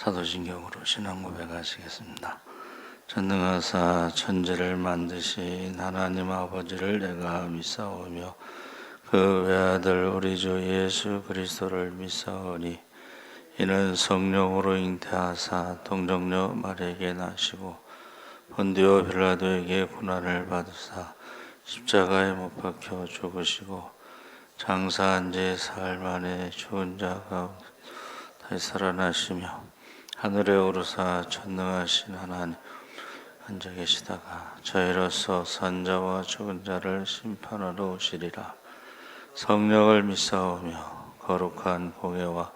사도신경으로 신앙 고백하시겠습니다. 전능하사 천지를 만드신 하나님 아버지를 내가 믿사오며 그 외아들 우리 주 예수 그리스도를 믿사오니 이는 성령으로 잉태하사 동정녀 마리아에게 나시고 본디오 빌라도에게 고난을 받으사 십자가에 못 박혀 죽으시고 장사한 지 사흘 만에 죽은 자 가운데 다시 살아나시며 하늘에 오르사 전능하신 하나님 앉아 계시다가 저희로서 산자와 죽은 자를 심판하러 오시리라. 성령을 믿사오며 거룩한 공예와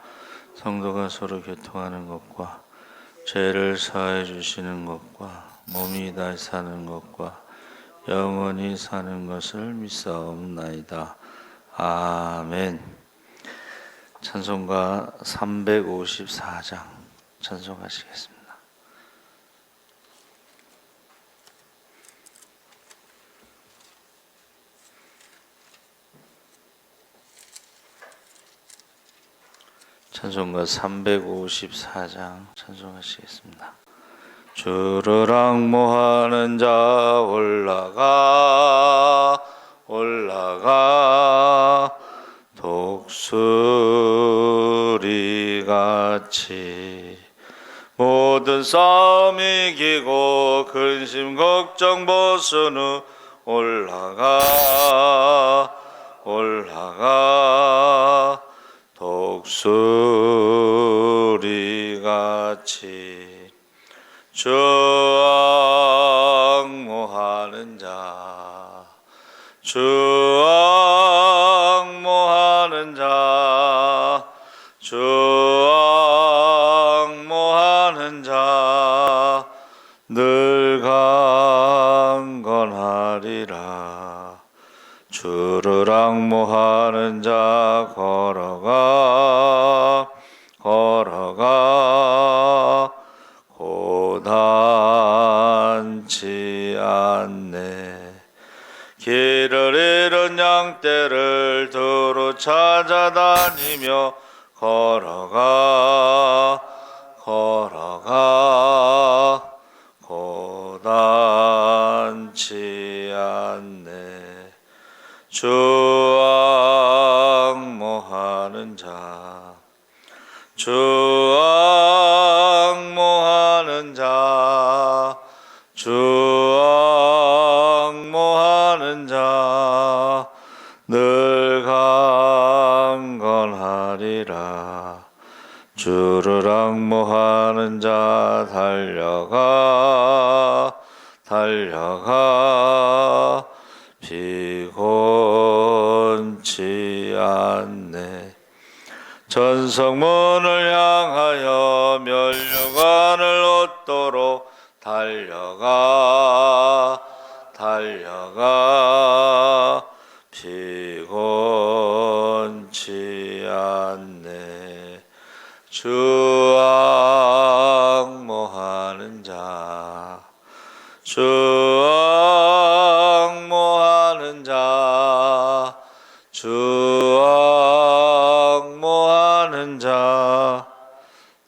성도가 서로 교통하는 것과 죄를 사해 주시는 것과 몸이 다시 사는 것과 영원히 사는 것을 믿사옵나이다. 아멘. 찬송가 354장 찬송하시겠습니다. 찬송가 354장 찬송하시겠습니다. 주를 앙모하는 자 올라가 독수리같이 모든 싸움 이기고 근심 걱정 벗은 후 올라가 독수리같이 주 앙모하는 자 늘 강건하리라. 주를 앙모하는 자 걸어가 고단치 않네. 길을 잃은 양떼를 두루 찾아다니며 걸어가 고단치 않네. 주 앙모하는 자 늘 강건하리라. 주를 앙모하는 자 달려가 피곤치 않네. 전성문을 향하여 면류관을 얻도록 달려가 피곤치 않네. 주 앙모하는 자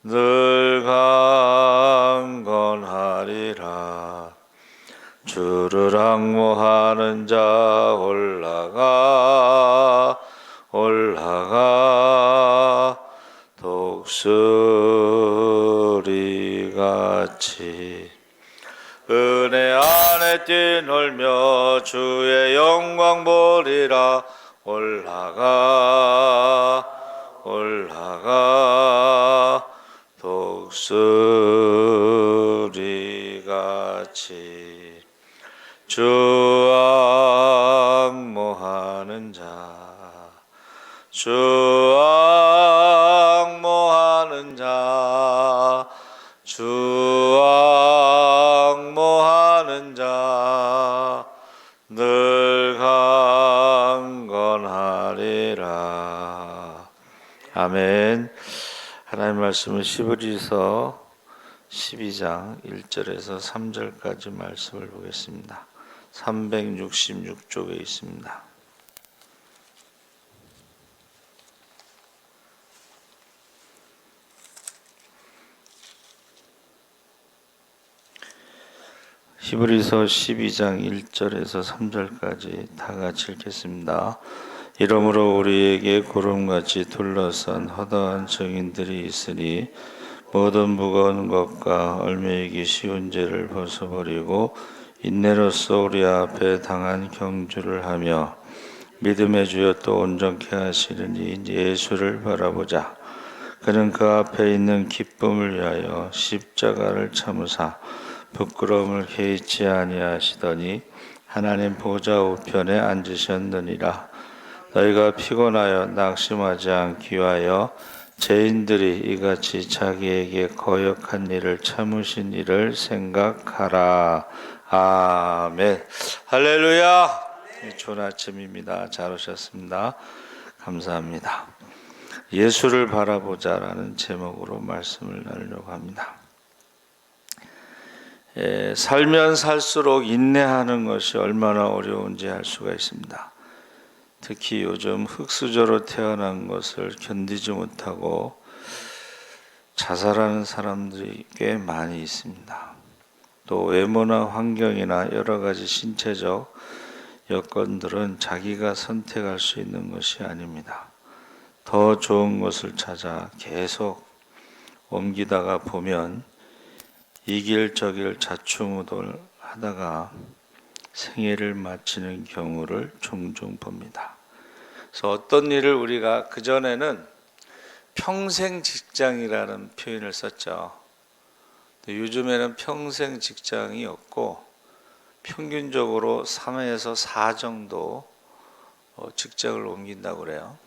늘 강건하리라. 주를 앙모하는 자 올라가 독수리같이 은혜 안에 뛰놀며 주의 영광 보리라. 올라가 독수리같이 주 앙모하는 자 늘 강건하리라. 아멘. 하나님 말씀은 히브리서 12장 1절에서 3절까지 말씀을 보겠습니다. 366쪽에 있습니다. 히브리서 12장 1절에서 3절까지 다 같이 읽겠습니다. 이러므로 우리에게 구름같이 둘러싼 허다한 증인들이 있으니 모든 무거운 것과 얽매이기 쉬운 죄를 벗어버리고 인내로써 우리 앞에 당한 경주를 하며 믿음의 주여 또 온전케 하시는 이 예수를 바라보자. 그는 그 앞에 있는 기쁨을 위하여 십자가를 참으사 부끄러움을 개의치 아니하시더니 하나님 보좌 우편에 앉으셨느니라. 너희가 피곤하여 낙심하지 않기 위하여 죄인들이 이같이 자기에게 거역한 일을 참으신 일을 생각하라. 아멘. 할렐루야. 좋은 아침입니다. 잘 오셨습니다. 감사합니다. 예수를 바라보자라는 제목으로 말씀을 나누려고 합니다. 살면 살수록 인내하는 것이 얼마나 어려운지 알 수가 있습니다. 특히 요즘 흙수저로 태어난 것을 견디지 못하고 자살하는 사람들이 꽤 많이 있습니다. 또 외모나 환경이나 여러 가지 신체적 여건들은 자기가 선택할 수 있는 것이 아닙니다. 더 좋은 것을 찾아 계속 옮기다가 보면 이 길 저 길 좌충우돌 하다가 생애를 마치는 경우를 종종 봅니다. 그래서 어떤 일을 우리가 그전에는 평생 직장이라는 표현을 썼죠. 요즘에는 평생 직장이 없고 평균적으로 3에서 4 정도 직장을 옮긴다고 그래요.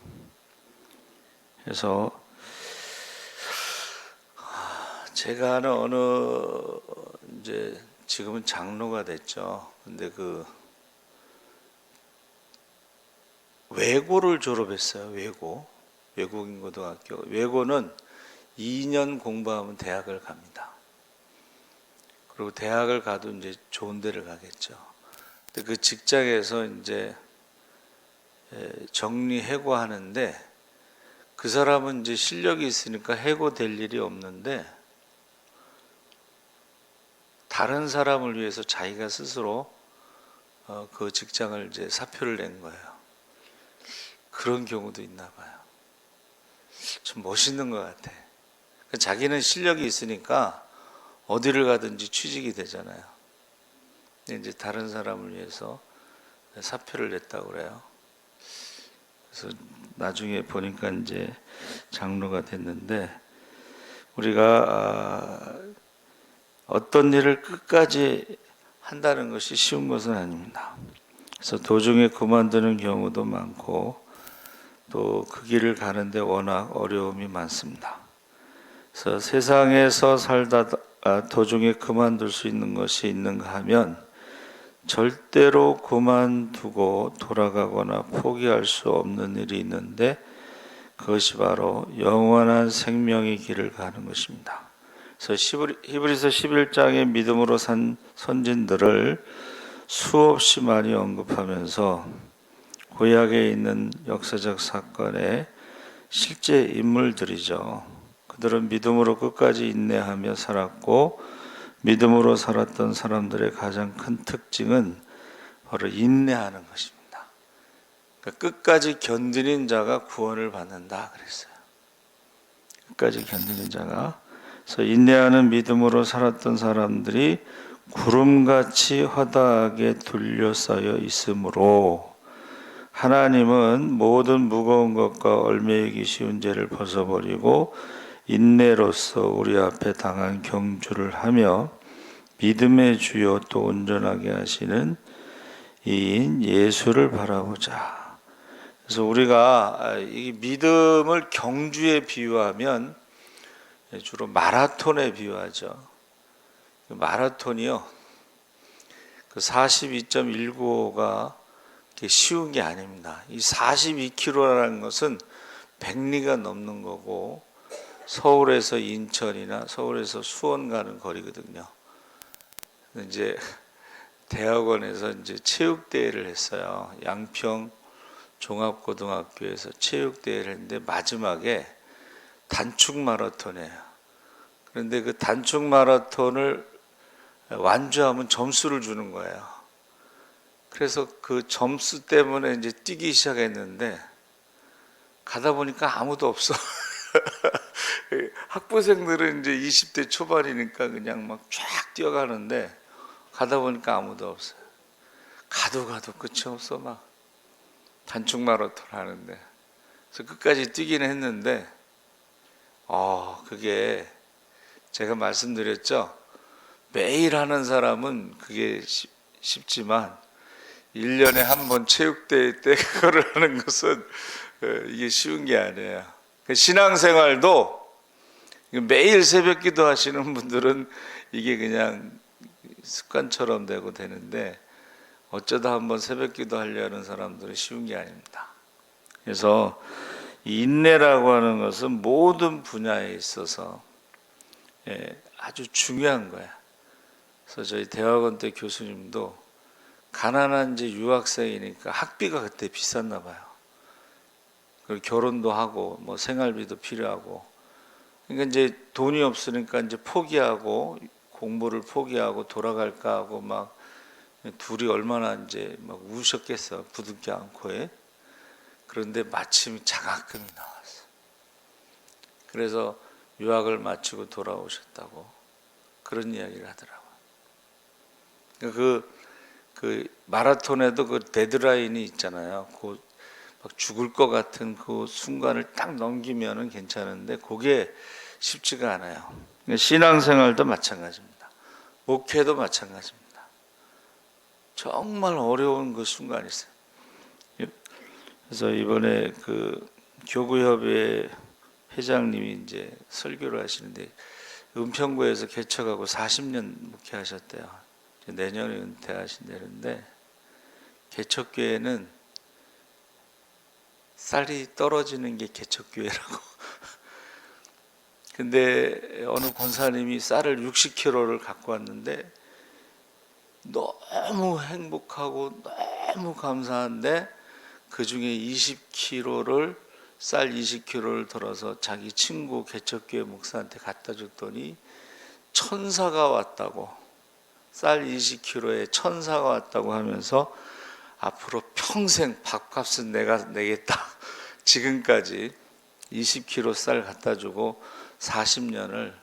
그래서 제가 아는 이제 지금은 장로가 됐죠. 근데 외고를 졸업했어요. 외국인 고등학교. 외고는 2년 공부하면 대학을 갑니다. 그리고 대학을 가도 이제 좋은 데를 가겠죠. 근데 그 직장에서 이제 정리 해고하는데 그 사람은 이제 실력이 있으니까 해고될 일이 없는데 다른 사람을 위해서 자기가 스스로 그 직장을 이제 사표를 낸 거예요. 그런 경우도 있나 봐요. 좀 멋있는 것 같아. 자기는 실력이 있으니까 어디를 가든지 취직이 되잖아요. 근데 이제 다른 사람을 위해서 사표를 냈다고 그래요. 그래서 나중에 보니까 이제 장로가 됐는데 우리가 어떤 일을 끝까지 한다는 것이 쉬운 것은 아닙니다. 그래서 도중에 그만두는 경우도 많고 또 그 길을 가는데 워낙 어려움이 많습니다. 그래서 세상에서 살다 도중에 그만둘 수 있는 것이 있는가 하면 절대로 그만두고 돌아가거나 포기할 수 없는 일이 있는데 그것이 바로 영원한 생명의 길을 가는 것입니다. 그래서 히브리서 11장의 믿음으로 산 선진들을 수없이 많이 언급하면서 구약에 있는 역사적 사건의 실제 인물들이죠. 그들은 믿음으로 끝까지 인내하며 살았고 믿음으로 살았던 사람들의 가장 큰 특징은 바로 인내하는 것입니다. 그러니까 끝까지 견디는 자가 구원을 받는다 그랬어요. 끝까지 견디는 자가. 그래서 인내하는 믿음으로 살았던 사람들이 구름같이 허다하게 둘러싸여 있으므로 하나님은 모든 무거운 것과 얽매이기 쉬운 죄를 벗어버리고 인내로써 우리 앞에 당한 경주를 하며 믿음의 주요 또 온전하게 하시는 이인 예수를 바라보자. 그래서 우리가 이 믿음을 경주에 비유하면 주로 마라톤에 비유하죠. 마라톤이요. 그 42.195가 쉬운 게 아닙니다. 이 42km라는 것은 100리가 넘는 거고 서울에서 인천이나 서울에서 수원 가는 거리거든요. 이제 대학원에서 이제 체육대회를 했어요. 양평 종합고등학교에서 체육대회를 했는데 마지막에 단축 마라톤이에요. 그런데 그 단축 마라톤을 완주하면 점수를 주는 거예요. 그래서 그 점수 때문에 이제 뛰기 시작했는데 가다 보니까 아무도 없어. 학부생들은 이제 20대 초반이니까 그냥 막 쫙 뛰어가는데 가다 보니까 아무도 없어요. 가도 끝이 없어. 막 단축 마라톤 하는데. 그래서 끝까지 뛰긴 했는데 그게 제가 말씀드렸죠. 매일 하는 사람은 그게 쉽지만 1년에 한 번 체육대회 때 그거를 하는 것은 이게 쉬운 게 아니에요. 신앙생활도 매일 새벽 기도 하시는 분들은 이게 그냥 습관처럼 되고 되는데 어쩌다 한번 새벽 기도 하려는 사람들은 쉬운 게 아닙니다. 그래서 이 인내라고 하는 것은 모든 분야에 있어서 아주 중요한 거야. 그래서 저희 대학원 때 교수님도 가난한 이제 유학생이니까 학비가 그때 비쌌나 봐요. 그리고 결혼도 하고 뭐 생활비도 필요하고, 그러니까 이제 돈이 없으니까 이제 포기하고 공부를 포기하고 돌아갈까 하고 막 둘이 얼마나 이제 막 우셨겠어, 부득이 않고에. 그런데 마침 장학금이 나왔어. 그래서 유학을 마치고 돌아오셨다고 그런 이야기를 하더라고요. 그 마라톤에도 그 데드라인이 있잖아요. 막 죽을 것 같은 그 순간을 딱 넘기면은 괜찮은데 그게 쉽지가 않아요. 신앙생활도 마찬가지입니다. 목회도 마찬가지입니다. 정말 어려운 그 순간이 있어요. 그래서 이번에 그 교구협의 회장님이 이제 설교를 하시는데 은평구에서 개척하고 40년 목회하셨대요. 내년에 은퇴하신다는데 개척교회는 쌀이 떨어지는 게 개척교회라고. 근데 어느 권사님이 쌀을 60kg를 갖고 왔는데 너무 행복하고 너무 감사한데 그 중에 20kg를 쌀 20kg를 덜어서 자기 친구 개척교회 목사한테 갖다 줬더니 천사가 왔다고, 쌀 20kg에 천사가 왔다고 하면서 앞으로 평생 밥값은 내가 내겠다. 지금까지 20kg 쌀 갖다 주고 40년을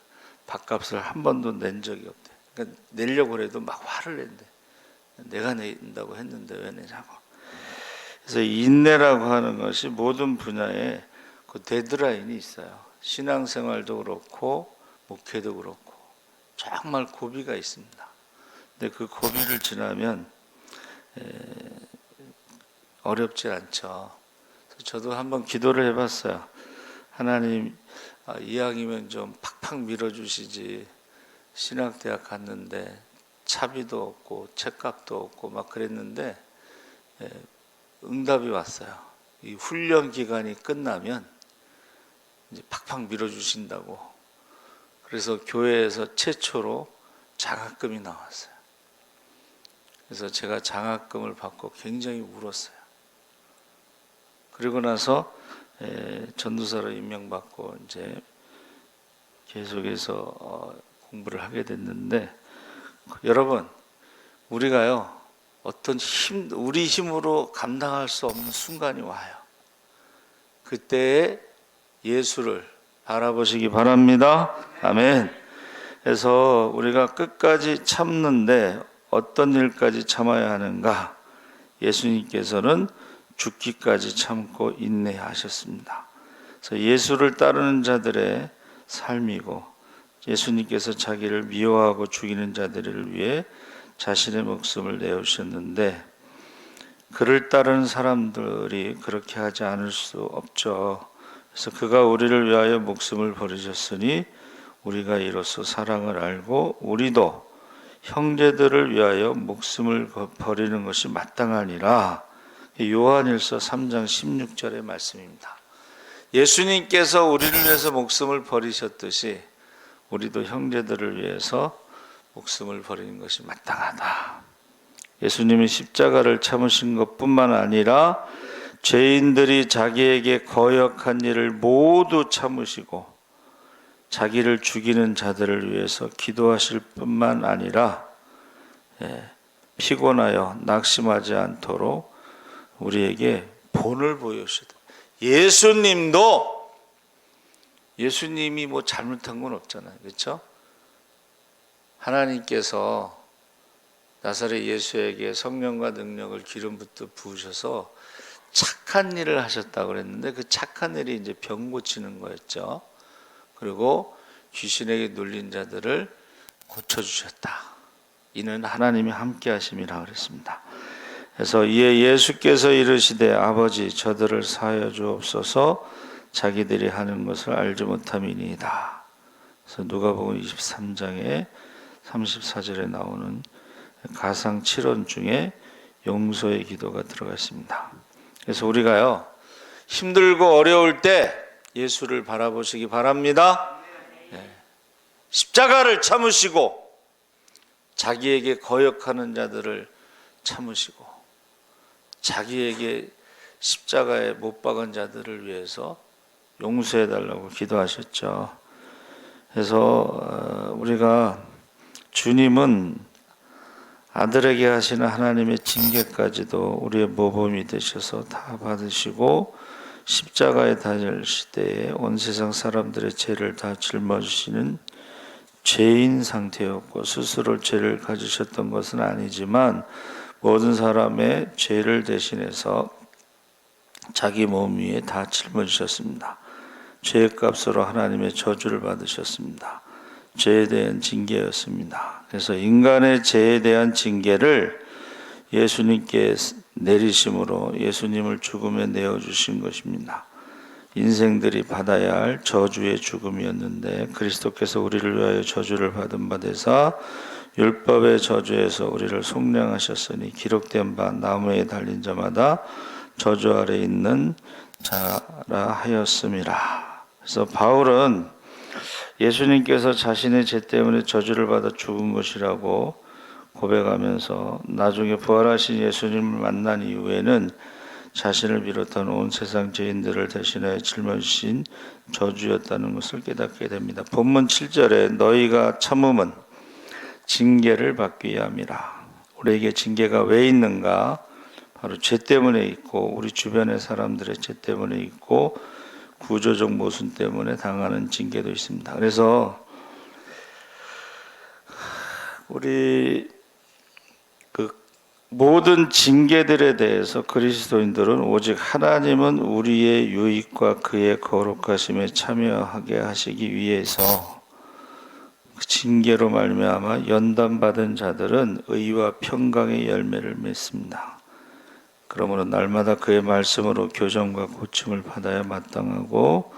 밥값을 한 번도 낸 적이 없대. 그러니까 내려고 해도 막 화를 낸대. 내가 낸다고 했는데 왜 내냐고. 그래서 인내라고 하는 것이 모든 분야에 그 데드라인이 있어요. 신앙생활도 그렇고 목회도 그렇고 정말 고비가 있습니다. 근데 그 고비를 지나면 어렵지 않죠. 저도 한번 기도를 해봤어요. 하나님, 이왕이면 좀 팍팍 밀어주시지. 신학대학 갔는데 차비도 없고 책값도 없고 막 그랬는데 응답이 왔어요. 이 훈련 기간이 끝나면 이제 팍팍 밀어주신다고. 그래서 교회에서 최초로 장학금이 나왔어요. 그래서 제가 장학금을 받고 굉장히 울었어요. 그리고 나서 전도사로 임명받고 이제 계속해서 공부를 하게 됐는데, 여러분, 우리가요 어떤 우리 힘으로 감당할 수 없는 순간이 와요. 그때에 예수를 바라보시기 바랍니다. 아멘. 그래서 우리가 끝까지 참는데 어떤 일까지 참아야 하는가? 예수님께서는 죽기까지 참고 인내하셨습니다. 그래서 예수를 따르는 자들의 삶이고, 예수님께서 자기를 미워하고 죽이는 자들을 위해 자신의 목숨을 내어주셨는데, 그를 따르는 사람들이 그렇게 하지 않을 수 없죠. 그래서 그가 우리를 위하여 목숨을 버리셨으니 우리가 이로써 사랑을 알고 우리도 형제들을 위하여 목숨을 버리는 것이 마땅하니라. 요한일서 3장 16절의 말씀입니다. 예수님께서 우리를 위해서 목숨을 버리셨듯이 우리도 형제들을 위해서 목숨을 버리는 것이 마땅하다. 예수님이 십자가를 참으신 것뿐만 아니라 죄인들이 자기에게 거역한 일을 모두 참으시고 자기를 죽이는 자들을 위해서 기도하실 뿐만 아니라 피곤하여 낙심하지 않도록 우리에게 본을 보여주셨다. 예수님이 뭐 잘못한 건 없잖아요. 그렇죠? 하나님께서 나사렛 예수에게 성령과 능력을 기름 붓듯 부으셔서 착한 일을 하셨다고 그랬는데 그 착한 일이 이제 병 고치는 거였죠. 그리고 귀신에게 눌린 자들을 고쳐주셨다. 이는 하나님이 함께 하심이라 그랬습니다. 그래서 이에 예수께서 이르시되 아버지 저들을 사하여 주옵소서 자기들이 하는 것을 알지 못함이니이다. 그래서 누가복음 23장에 34절에 나오는 가상 7원 중에 용서의 기도가 들어가 있습니다. 그래서 우리가요 힘들고 어려울 때 예수를 바라보시기 바랍니다. 십자가를 참으시고 자기에게 거역하는 자들을 참으시고 자기에게 십자가에 못 박은 자들을 위해서 용서해 달라고 기도하셨죠. 그래서 우리가 주님은 아들에게 하시는 하나님의 징계까지도 우리의 모범이 되셔서 다 받으시고 십자가에 달리실 때에 온 세상 사람들의 죄를 다 짊어지시는 죄인 상태였고 스스로 죄를 가지셨던 것은 아니지만 모든 사람의 죄를 대신해서 자기 몸 위에 다 짊어지셨습니다. 죄의 값으로 하나님의 저주를 받으셨습니다. 죄에 대한 징계였습니다. 그래서 인간의 죄에 대한 징계를 예수님께 내리심으로 예수님을 죽음에 내어주신 것입니다. 인생들이 받아야 할 저주의 죽음이었는데 그리스도께서 우리를 위하여 저주를 받은 바 되사 율법의 저주에서 우리를 속량하셨으니 기록된 바 나무에 달린 자마다 저주 아래 있는 자라 하였음이라. 그래서 바울은 예수님께서 자신의 죄 때문에 저주를 받아 죽은 것이라고 고백하면서 나중에 부활하신 예수님을 만난 이후에는 자신을 비롯한 온 세상 죄인들을 대신하여 짊어지신 저주였다는 것을 깨닫게 됩니다. 본문 7절에 너희가 참음은 징계를 받기 위함이라. 우리에게 징계가 왜 있는가? 바로 죄 때문에 있고 우리 주변의 사람들의 죄 때문에 있고 구조적 모순 때문에 당하는 징계도 있습니다. 그래서 우리 모든 징계들에 대해서 그리스도인들은 오직 하나님은 우리의 유익과 그의 거룩하심에 참여하게 하시기 위해서 그 징계로 말미암아 연단받은 자들은 의와 평강의 열매를 맺습니다. 그러므로 날마다 그의 말씀으로 교정과 고침을 받아야 마땅하고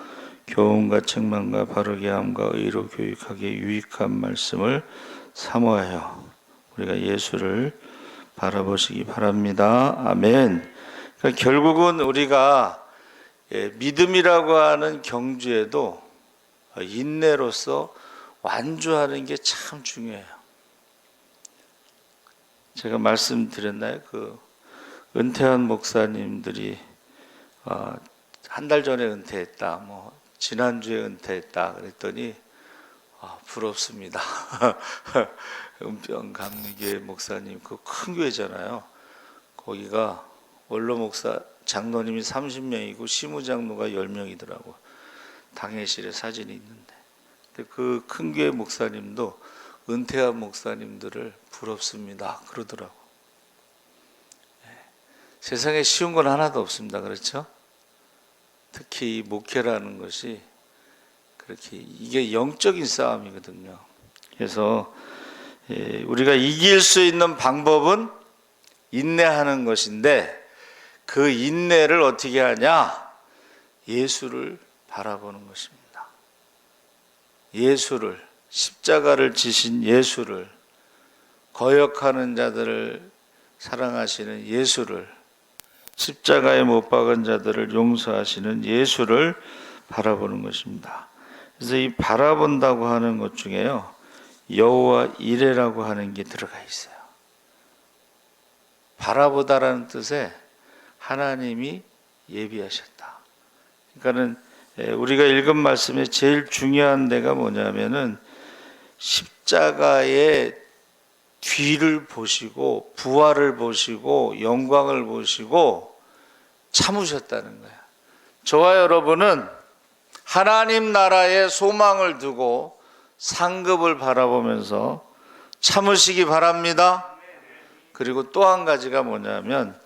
교훈과 책망과 바르게 함과 의로 교육하기에 유익한 말씀을 사모하여 우리가 예수를 바라보시기 바랍니다. 아멘. 그러니까 결국은 우리가 믿음이라고 하는 경주에도 인내로서 완주하는 게 참 중요해요. 제가 말씀드렸나요? 은퇴한 목사님들이 한 달 전에 은퇴했다, 지난주에 은퇴했다 그랬더니 부럽습니다. 은평 감리교회 목사님 그 큰 교회잖아요. 거기가 원로 목사 장로님이 30명이고 시무장로가 10명이더라고. 당회실에 사진이 있는데 그 큰 교회 목사님도 은퇴한 목사님들을 부럽습니다 그러더라고. 세상에 쉬운 건 하나도 없습니다. 그렇죠? 특히 이 목회라는 것이 그렇게 이게 영적인 싸움이거든요. 그래서 우리가 이길 수 있는 방법은 인내하는 것인데 그 인내를 어떻게 하냐? 예수를 바라보는 것입니다. 예수를, 십자가를 지신 예수를, 거역하는 자들을 사랑하시는 예수를, 십자가에 못 박은 자들을 용서하시는 예수를 바라보는 것입니다. 그래서 이 바라본다고 하는 것 중에요, 여호와 이레라고 하는 게 들어가 있어요. 바라보다라는 뜻에 하나님이 예비하셨다. 그러니까는 우리가 읽은 말씀에 제일 중요한 데가 뭐냐면은 십자가에 뒤를 보시고 부활을 보시고 영광을 보시고 참으셨다는 거예요. 저와 여러분은 하나님 나라의 소망을 두고 상급을 바라보면서 참으시기 바랍니다. 그리고 또 한 가지가 뭐냐면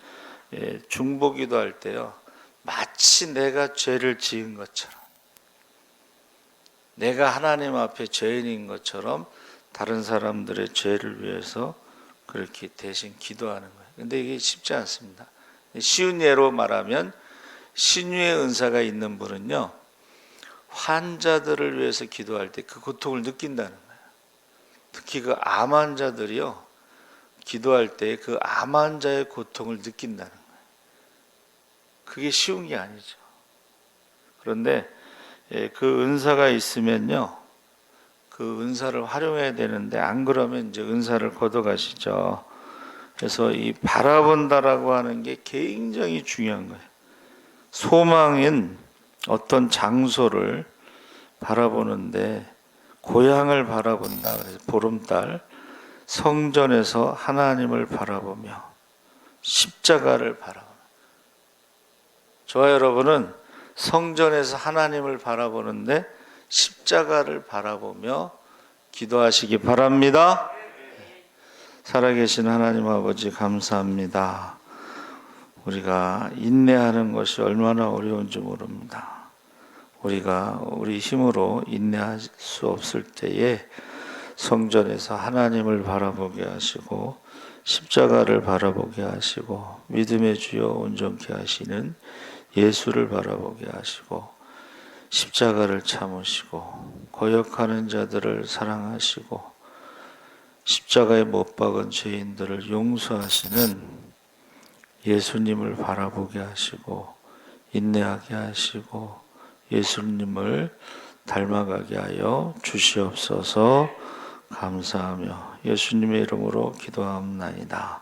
중보기도 할 때요, 마치 내가 죄를 지은 것처럼, 내가 하나님 앞에 죄인인 것처럼 다른 사람들의 죄를 위해서 그렇게 대신 기도하는 거예요. 근데 이게 쉽지 않습니다. 쉬운 예로 말하면 신유의 은사가 있는 분은요, 환자들을 위해서 기도할 때 그 고통을 느낀다는 거예요. 특히 그 암 환자들이요, 기도할 때 그 암 환자의 고통을 느낀다는 거예요. 그게 쉬운 게 아니죠. 그런데 그 은사가 있으면요, 그 은사를 활용해야 되는데 안 그러면 이제 은사를 걷어가시죠. 그래서 이 바라본다라고 하는 게 굉장히 중요한 거예요. 소망인 어떤 장소를 바라보는데 고향을 바라본다. 그래서 보름달 성전에서 하나님을 바라보며 십자가를 바라보며, 저와 여러분은 성전에서 하나님을 바라보는데 십자가를 바라보며 기도하시기 바랍니다. 살아계신 하나님 아버지 감사합니다. 우리가 인내하는 것이 얼마나 어려운지 모릅니다. 우리가 우리 힘으로 인내할 수 없을 때에 성전에서 하나님을 바라보게 하시고 십자가를 바라보게 하시고 믿음의 주여 온전케 하시는 예수를 바라보게 하시고 십자가를 참으시고 거역하는 자들을 사랑하시고 십자가에 못 박은 죄인들을 용서하시는 예수님을 바라보게 하시고 인내하게 하시고 예수님을 닮아가게 하여 주시옵소서. 감사하며 예수님의 이름으로 기도하옵나이다.